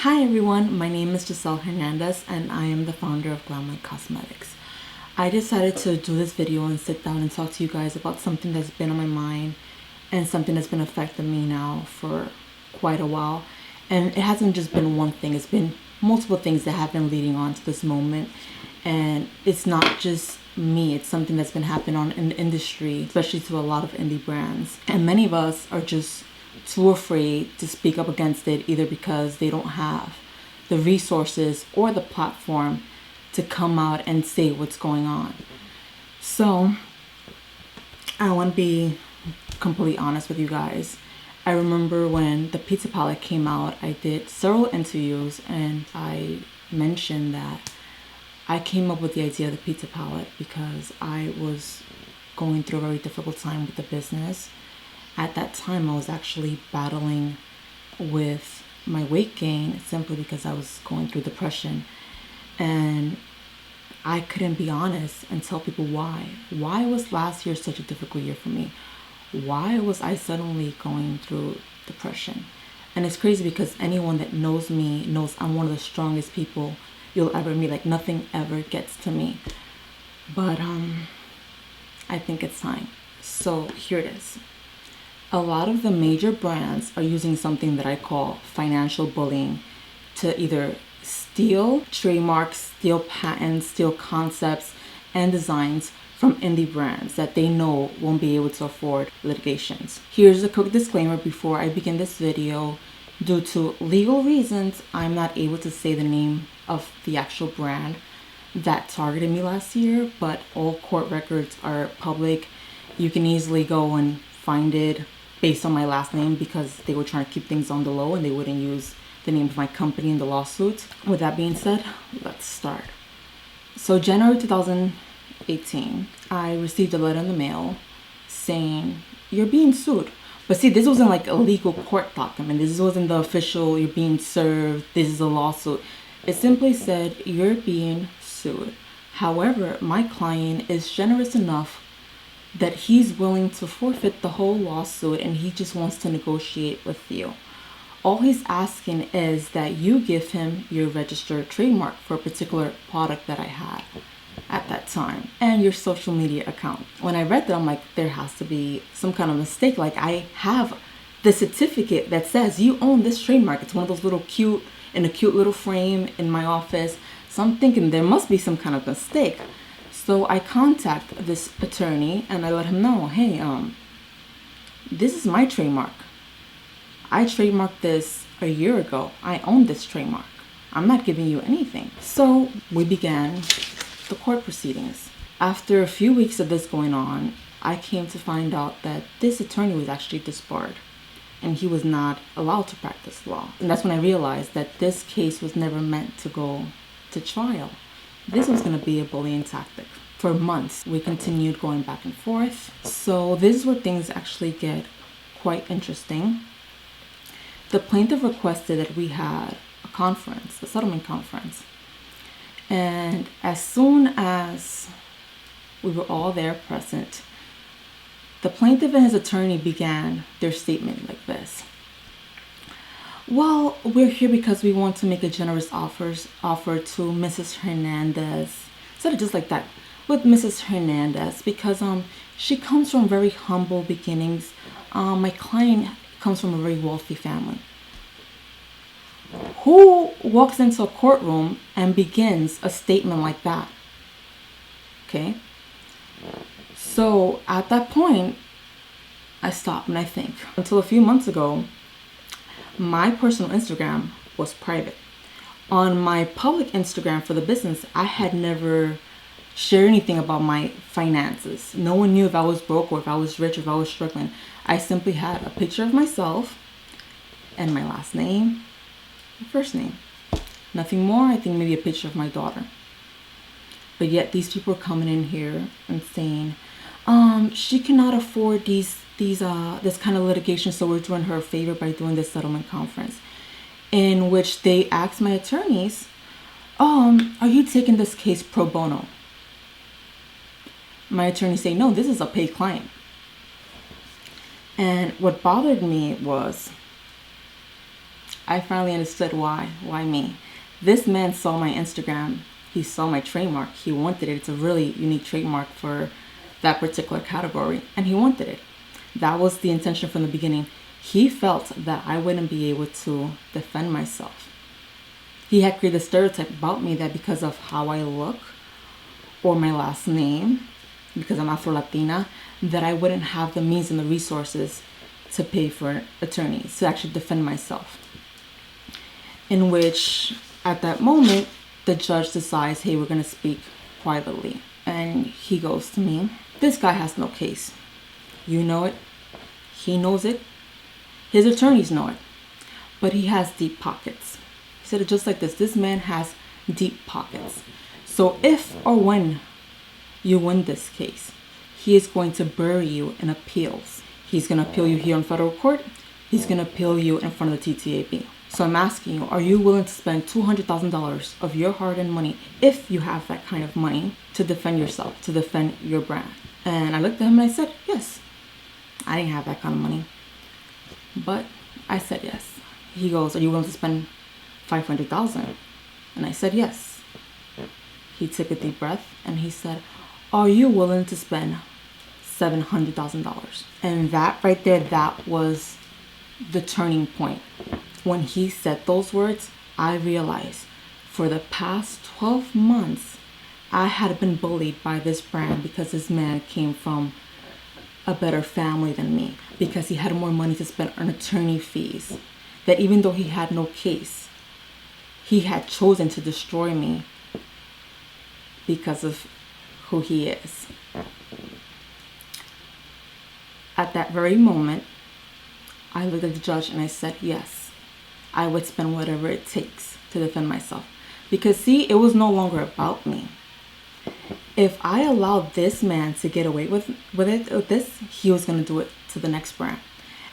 Hi everyone, my name is Gisselle Hernandez and I am the founder of Glamlite Cosmetics. I decided to do this video and sit down and talk to you guys about something that's been on my mind and something that's been affecting me now for quite a while. And it hasn't just been one thing, it's been multiple things that have been leading on to this moment. And it's not just me, it's something that's been happening in the industry, especially to a lot of indie brands. And many of us are just too afraid to speak up against it, either because they don't have the resources or the platform to come out and say what's going on. So I want to be completely honest with you guys. I remember when the pizza palette came out, I did several interviews and I mentioned that I came up with the idea of the pizza palette because I was going through a very difficult time with the business. At that time, I was actually battling with my weight gain simply because I was going through depression. And I couldn't be honest and tell people why. Why was last year such a difficult year for me? Why was I suddenly going through depression? And it's crazy because anyone that knows me knows I'm one of the strongest people you'll ever meet. Like, nothing ever gets to me. But I think it's time. So here it is. A lot of the major brands are using something that I call financial bullying to either steal trademarks, steal patents, steal concepts and designs from indie brands that they know won't be able to afford litigations. Here's a quick disclaimer before I begin this video. Due to legal reasons, I'm not able to say the name of the actual brand that targeted me last year, but all court records are public. You can easily go and find it based on my last name because they were trying to keep things on the low and they wouldn't use the name of my company in the lawsuit. With that being said, let's start. So January 2018, I received a letter in the mail saying, "You're being sued." But see, this wasn't like a legal court document. This wasn't the official, "You're being served, this is a lawsuit." It simply said, "You're being sued." However, my client is generous enough that he's willing to forfeit the whole lawsuit and he just wants to negotiate with you. All he's asking is that you give him your registered trademark for a particular product that I had at that time and your social media account. When I read that, I'm like, there has to be some kind of mistake. Like, I have the certificate that says you own this trademark. It's one of those little cute, in a cute little frame in my office. So I'm thinking there must be some kind of mistake. So I contact this attorney and I let him know, hey, this is my trademark. I trademarked this a year ago. I own this trademark. I'm not giving you anything. So we began the court proceedings. After a few weeks of this going on, I came to find out that this attorney was actually disbarred and he was not allowed to practice law. And that's when I realized that this case was never meant to go to trial. This was going to be a bullying tactic. For months, we continued going back and forth. So this is where things actually get quite interesting. The plaintiff requested that we had a conference, a settlement conference. And as soon as we were all there present, the plaintiff and his attorney began their statement like this. "Well, we're here because we want to make a generous offer to Mrs. Hernandez." Sort of just like that, with Mrs. Hernandez, because she comes from very humble beginnings. My client comes from a very wealthy family. Who walks into a courtroom and begins a statement like that? Okay. So at that point, I stop and I think. Until a few months ago, my personal Instagram was private. On my public Instagram for the business, I had never shared anything about my finances. No one knew if I was broke or if I was rich or if I was struggling. I simply had a picture of myself and my last name, my first name. Nothing more. I think maybe a picture of my daughter. But yet these people are coming in here and saying, she cannot afford this kind of litigation, so we're doing her a favor by doing this settlement conference, in which they asked my attorneys, are you taking this case pro bono? My attorneys say, no, this is a paid client. And what bothered me was I finally understood why. Why me? This man saw my Instagram. He saw my trademark. He wanted it. It's a really unique trademark for that particular category, and he wanted it. That was the intention from the beginning. He felt that I wouldn't be able to defend myself. He had created a stereotype about me that because of how I look or my last name, because I'm Afro-Latina, that I wouldn't have the means and the resources to pay for attorneys to actually defend myself. In which, at that moment, the judge decides, hey, we're going to speak privately. And he goes to me, this guy has no case. You know it. He knows it. His attorneys know it. But he has deep pockets. He said it just like this man has deep pockets. So if or when you win this case, he is going to bury you in appeals. He's going to appeal you here in federal court. He's going to appeal you in front of the TTAB. So I'm asking you, are you willing to spend $200,000 of your hard-earned money, if you have that kind of money, to defend yourself, to defend your brand? And I looked at him and I said, yes. I didn't have that kind of money, but I said yes. He goes, are you willing to spend $500,000? And I said yes. He took a deep breath and he said, are you willing to spend $700,000? And that right there, that was the turning point. When he said those words, I realized for the past 12 months, I had been bullied by this brand because this man came from a better family than me, because he had more money to spend on attorney fees, that even though he had no case, he had chosen to destroy me because of who he is. At that very moment, I looked at the judge and I said, yes, I would spend whatever it takes to defend myself. Because see, it was no longer about me. If I allowed this man to get away with this, he was going to do it to the next brand.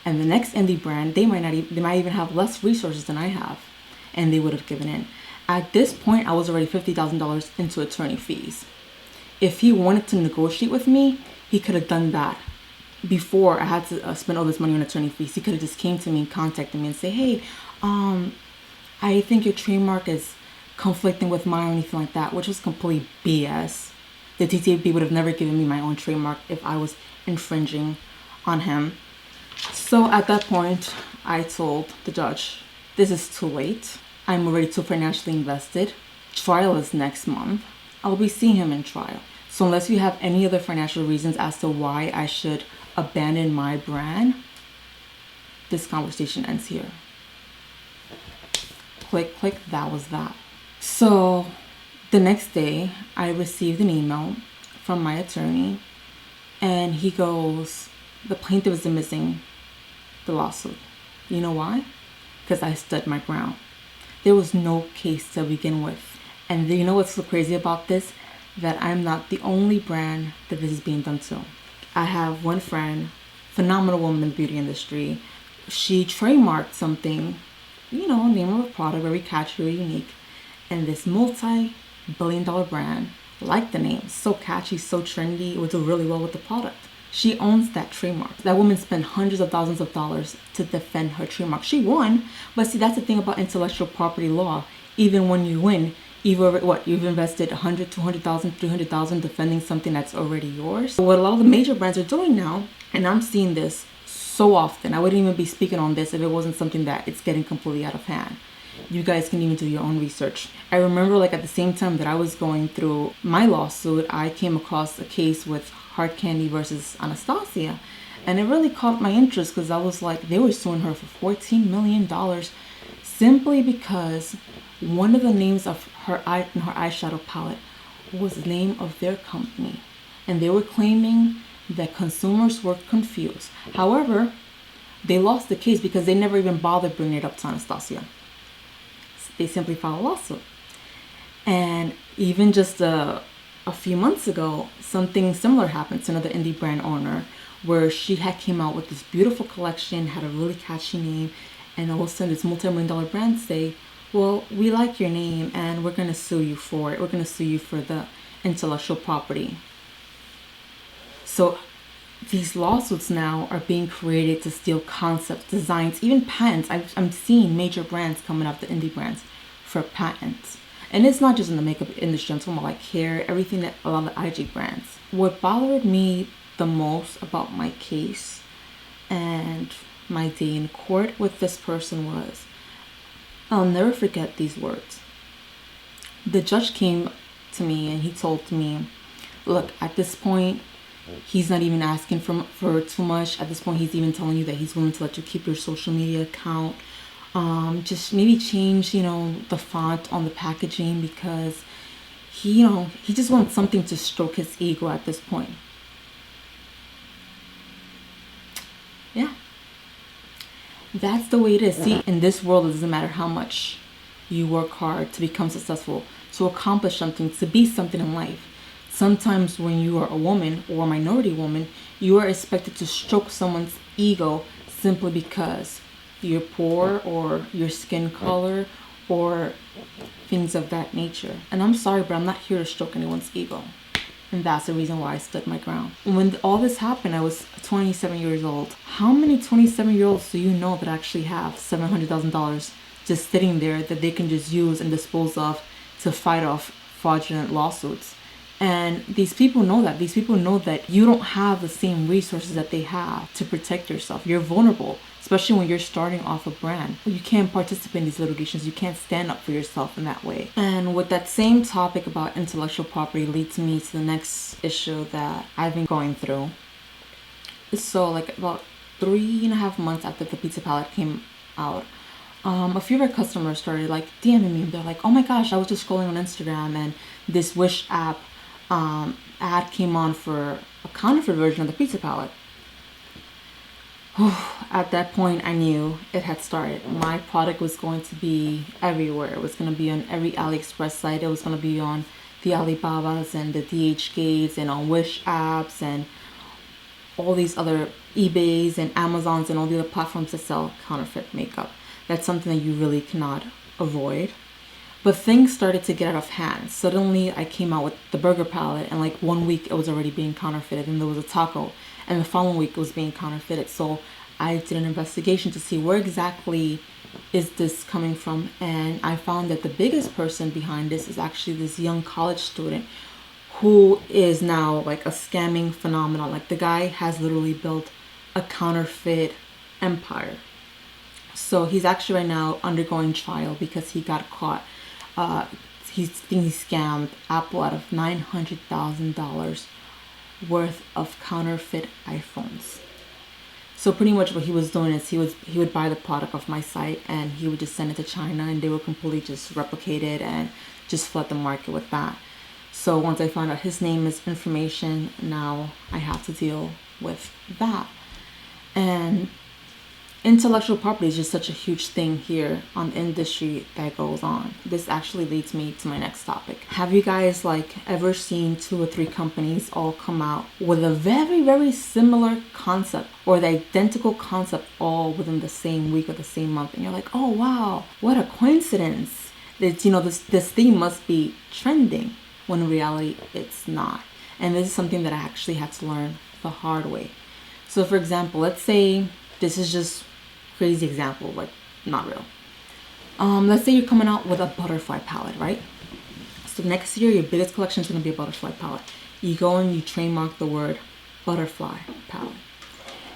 And the next indie brand, they might even have less resources than I have, and they would have given in. At this point, I was already $50,000 into attorney fees. If he wanted to negotiate with me, he could have done that before I had to spend all this money on attorney fees. He could have just came to me and contacted me and say, hey, I think your trademark is conflicting with mine or anything like that, which was complete BS. The TTAB would have never given me my own trademark if I was infringing on him. So at that point, I told the judge, this is too late. I'm already too financially invested. Trial is next month. I'll be seeing him in trial. So unless you have any other financial reasons as to why I should abandon my brand, this conversation ends here. Click, click, that was that. So the next day, I received an email from my attorney, and he goes, the plaintiff is dismissing the lawsuit. You know why? Because I stood my ground. There was no case to begin with. And you know what's so crazy about this? That I'm not the only brand that this is being done to. I have one friend, phenomenal woman in the beauty industry. She trademarked something, name of a product, very catchy, very unique. And this multi-billion-dollar brand liked the name. So catchy, so trendy. It would do really well with the product. She owns that trademark. That woman spent hundreds of thousands of dollars to defend her trademark. She won, but see, that's the thing about intellectual property law. Even when you win, you've invested $100,000, $200,000, $300,000 defending something that's already yours. So what a lot of the major brands are doing now, and I'm seeing this so often, I wouldn't even be speaking on this if it wasn't something that it's getting completely out of hand. You guys can even do your own research. I remember at the same time that I was going through my lawsuit, I came across a case with Hard Candy versus Anastasia. And it really caught my interest because I was like, they were suing her for $14 million simply because one of the names of her eyeshadow palette was the name of their company. And they were claiming that consumers were confused. However, they lost the case because they never even bothered bringing it up to Anastasia. They simply filed a lawsuit. And even just a few months ago, something similar happened to another indie brand owner where she had came out with this beautiful collection, had a really catchy name, and all of a sudden this multi-million-dollar brand say, well, we like your name and we're going to sue you for it. We're going to sue you for the intellectual property. So these lawsuits now are being created to steal concepts, designs, even patents. I'm seeing major brands coming up, the indie brands, for patents. And it's not just in the makeup industry, I'm talking about like hair, everything, that a lot of the IG brands. What bothered me the most about my case and my day in court with this person was, I'll never forget these words. The judge came to me and he told me, look, at this point, he's not even asking for too much. At this point, he's even telling you that he's willing to let you keep your social media account. Just maybe change, the font on the packaging, because he just wants something to stroke his ego at this point. Yeah. That's the way it is. See, in this world, it doesn't matter how much you work hard to become successful, to accomplish something, to be something in life. Sometimes when you are a woman or a minority woman, you are expected to stroke someone's ego simply because you're poor or your skin color or things of that nature. And I'm sorry, but I'm not here to stroke anyone's ego. And that's the reason why I stood my ground. When all this happened, I was 27 years old. How many 27-year-olds do you know that actually have $700,000 just sitting there that they can just use and dispose of to fight off fraudulent lawsuits? And these people know that. These people know that you don't have the same resources that they have to protect yourself. You're vulnerable, especially when you're starting off a brand. You can't participate in these litigations. You can't stand up for yourself in that way. And with that same topic about intellectual property leads me to the next issue that I've been going through. So like about 3.5 months after the pizza palette came out, a few of our customers started like DMing me. They're like, oh my gosh, I was just scrolling on Instagram and this Wish app ad came on for a counterfeit version of the pizza palette. At that point, I knew it had started. My product was going to be everywhere. It was going to be on every AliExpress site. It was going to be on the Alibabas and the DHgates and on Wish apps and all these other eBays and Amazons and all the other platforms that sell counterfeit makeup. That's something that you really cannot avoid. But things started to get out of hand. Suddenly, I came out with the burger palette, and like 1 week, it was already being counterfeited. And there was a taco, and the following week, it was being counterfeited. So I did an investigation to see where exactly is this coming from. And I found that the biggest person behind this is actually this young college student who is now like a scamming phenomenon. Like the guy has literally built a counterfeit empire. So he's actually right now undergoing trial because he got caught. He scammed Apple out of $900,000 worth of counterfeit iPhones. So pretty much what he was doing is he would buy the product off my site and he would just send it to China and they would completely just replicate it and just flood the market with that. So once I found out his name, his information, now I have to deal with that. And intellectual property is just such a huge thing here on the industry that goes on. This actually leads me to my next topic. Have you guys ever seen 2 or 3 companies all come out with a very, very similar concept or the identical concept all within the same week or the same month? And you're like, oh wow, what a coincidence. That this thing must be trending, when in reality it's not. And this is something that I actually had to learn the hard way. So for example, let's say this is just crazy example, like not real. Let's say you're coming out with a butterfly palette, right? So next year, your biggest collection is going to be a butterfly palette. You go and you trademark the word butterfly palette.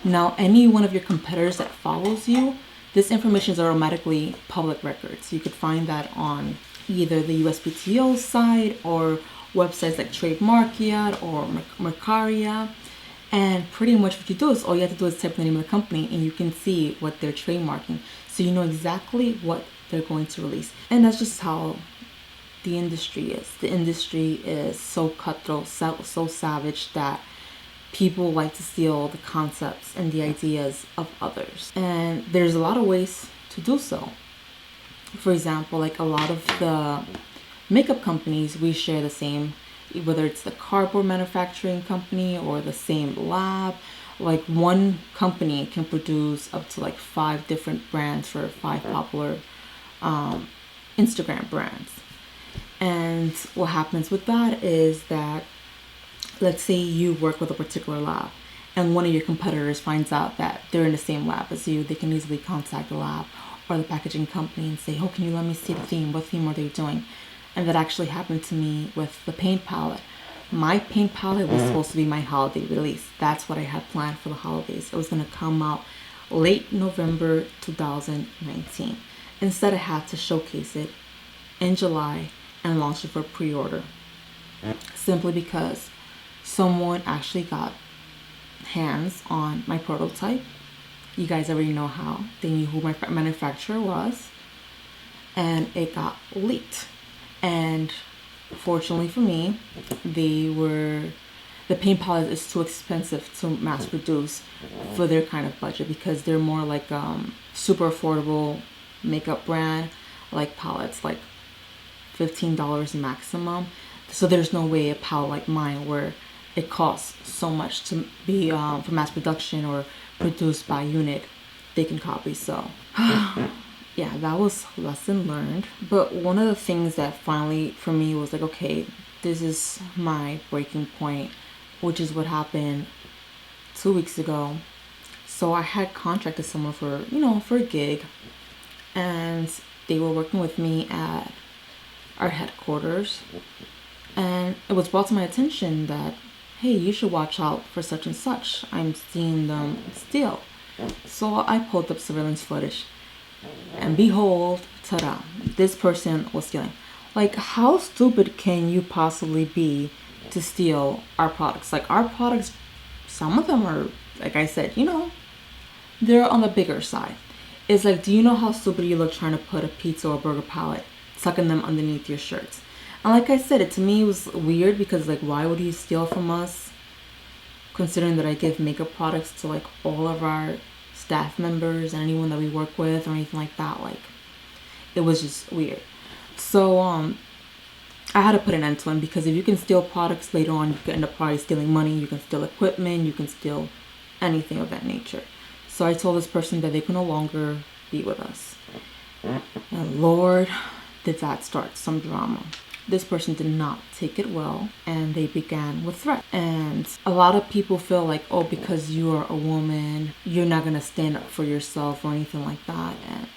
Now, any one of your competitors that follows you, this information is automatically public records. You could find that on either the USPTO site or websites like Trademarkia or Mercaria. And pretty much what you do is all you have to do is type the name of the company and you can see what they're trademarking. So you know exactly what they're going to release. And that's just how the industry is. The industry is so cutthroat, so savage that people like to steal the concepts and the ideas of others. And there's a lot of ways to do so. For example, like a lot of the makeup companies, we share the same, whether it's the cardboard manufacturing company or the same lab. Like one company can produce up to 5 different brands for 5 popular Instagram brands. And what happens with that is that, let's say you work with a particular lab and one of your competitors finds out that they're in the same lab as you, they can easily contact the lab or the packaging company and say, oh, can you let me see the theme? What theme are they doing? And that actually happened to me with the paint palette. My paint palette was supposed to be my holiday release. That's what I had planned for the holidays. It was going to come out late November 2019. Instead, I had to showcase it in July and launch it for pre-order. Simply because someone actually got hands on my prototype. You guys already know how. They knew who my manufacturer was. And it got leaked. And fortunately for me, the paint palette is too expensive to mass produce for their kind of budget, because they're more like super affordable makeup brand, like palettes, like $15 maximum. So there's no way a palette like mine, where it costs so much to be for mass production or produced by unit, they can copy. So yeah, that was lesson learned. But one of the things that finally for me was like, okay, this is my breaking point, which is what happened 2 weeks ago. So I had contracted someone for a gig, and they were working with me at our headquarters, and it was brought to my attention that, hey, you should watch out for such and such. I'm seeing them steal. So I pulled up surveillance footage, and behold, ta-da, this person was stealing. Like, how stupid can you possibly be to steal our products? Like, our products, some of them are, like I said, they're on the bigger side. It's like, do you know how stupid you look trying to put a pizza or burger pallet, tucking them underneath your shirts? And like I said, to me it was weird, because like, why would you steal from us, considering that I give makeup products to like all of our staff members and anyone that we work with or anything like that. Like, it was just weird. So I had to put an end to it, because if you can steal products later on, you can end up probably stealing money, you can steal equipment, you can steal anything of that nature. So I told this person that they could no longer be with us. And Lord, did that start some drama. This person did not take it well, and they began with threats. And a lot of people feel like, oh, because you are a woman, you're not going to stand up for yourself or anything like that. And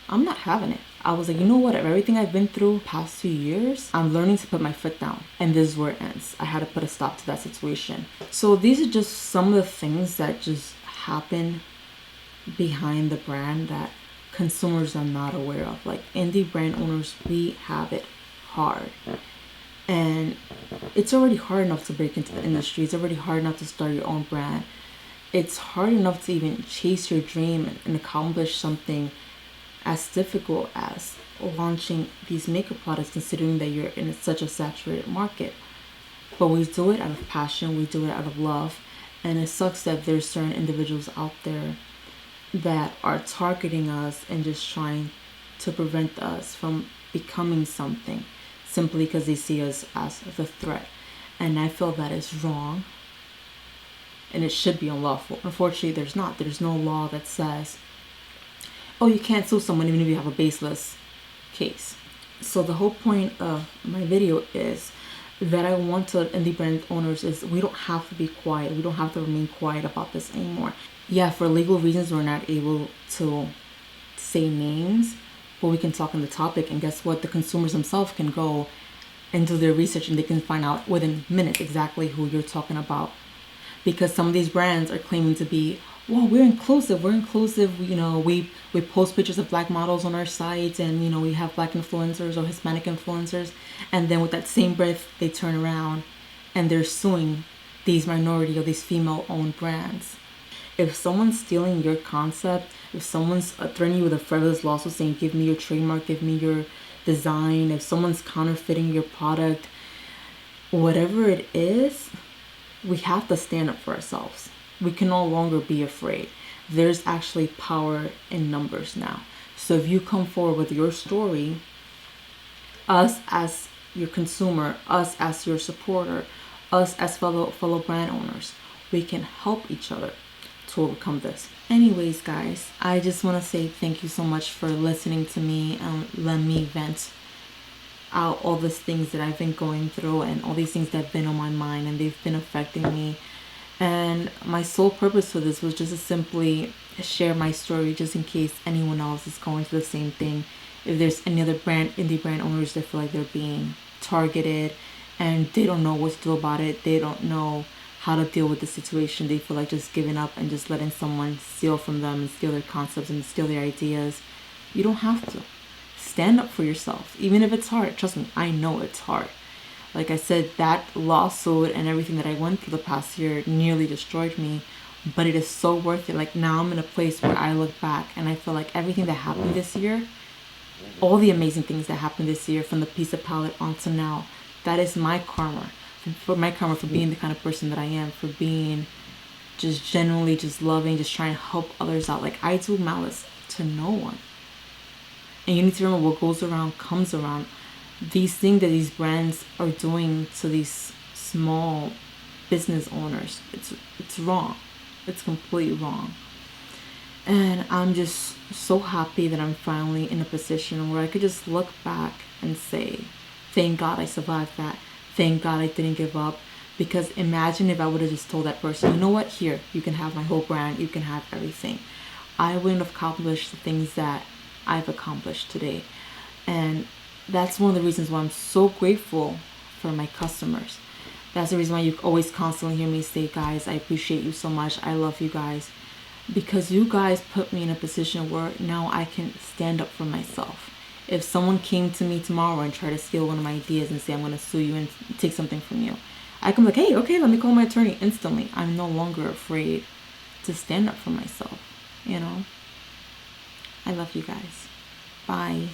I'm not having it. I was like, you know what? Everything I've been through past 2 years, I'm learning to put my foot down. And this is where it ends. I had to put a stop to that situation. So these are just some of the things that just happen behind the brand that consumers are not aware of. Like, indie brand owners, we have it hard. And it's already hard enough to break into the industry. It's already hard enough to start your own brand. It's hard enough to even chase your dream and accomplish something as difficult as launching these makeup products, considering that you're in such a saturated market. But we do it out of passion, we do it out of love. And it sucks that there's certain individuals out there that are targeting us and just trying to prevent us from becoming something, simply because they see us as the threat. And I feel that is wrong, and it should be unlawful. Unfortunately, there's no law that says, oh, you can't sue someone even if you have a baseless case. So the whole point of my video is that I want to indie brand owners is we don't have to be quiet. We don't have to remain quiet about this anymore. Yeah, for legal reasons, we're not able to say names, but we can talk on the topic. And guess what? The consumers themselves can go and do their research, and they can find out within minutes exactly who you're talking about. Because some of these brands are claiming to be, well, we're inclusive. We post pictures of black models on our site, and we have black influencers or Hispanic influencers. And then with that same breath, they turn around and they're suing these minority or these female-owned brands. If someone's stealing your concept, if someone's threatening you with a frivolous lawsuit saying, give me your trademark, give me your design, if someone's counterfeiting your product, whatever it is, we have to stand up for ourselves. We can no longer be afraid. There's actually power in numbers now. So if you come forward with your story, us as your consumer, us as your supporter, us as fellow brand owners, we can help each other to overcome this. Anyways, guys, I just want to say thank you so much for listening to me and let me vent out all these things that I've been going through and all these things that have been on my mind, and they've been affecting me And my sole purpose for this was just to simply share my story, just in case anyone else is going through the same thing. If there's any other indie brand owners that feel like they're being targeted and they don't know what to do about it, they don't know how to deal with the situation, they feel like just giving up and just letting someone steal from them and steal their concepts and steal their ideas. You don't have to. Stand up for yourself, even if it's hard. Trust me, I know it's hard. Like I said, that lawsuit and everything that I went through the past year nearly destroyed me, but it is so worth it. Like, now I'm in a place where I look back and I feel like everything that happened this year, all the amazing things that happened this year, from the pizza palette on to now, that is my karma. For my karma, for being the kind of person that I am, for being just genuinely just loving, just trying to help others out. Like, I do malice to no one. And you need to remember, what goes around comes around. These things that these brands are doing to these small business owners, it's wrong. It's completely wrong. And I'm just so happy that I'm finally in a position where I could just look back and say, thank God I survived that. Thank God I didn't give up. Because imagine if I would have just told that person, you know what, here, you can have my whole brand, you can have everything. I wouldn't have accomplished the things that I've accomplished today. And that's one of the reasons why I'm so grateful for my customers. That's the reason why you always constantly hear me say, guys, I appreciate you so much. I love you guys. Because you guys put me in a position where now I can stand up for myself. If someone came to me tomorrow and tried to steal one of my ideas and say, I'm going to sue you and take something from you, I can be like, hey, okay, let me call my attorney instantly. I'm no longer afraid to stand up for myself, you know? I love you guys. Bye.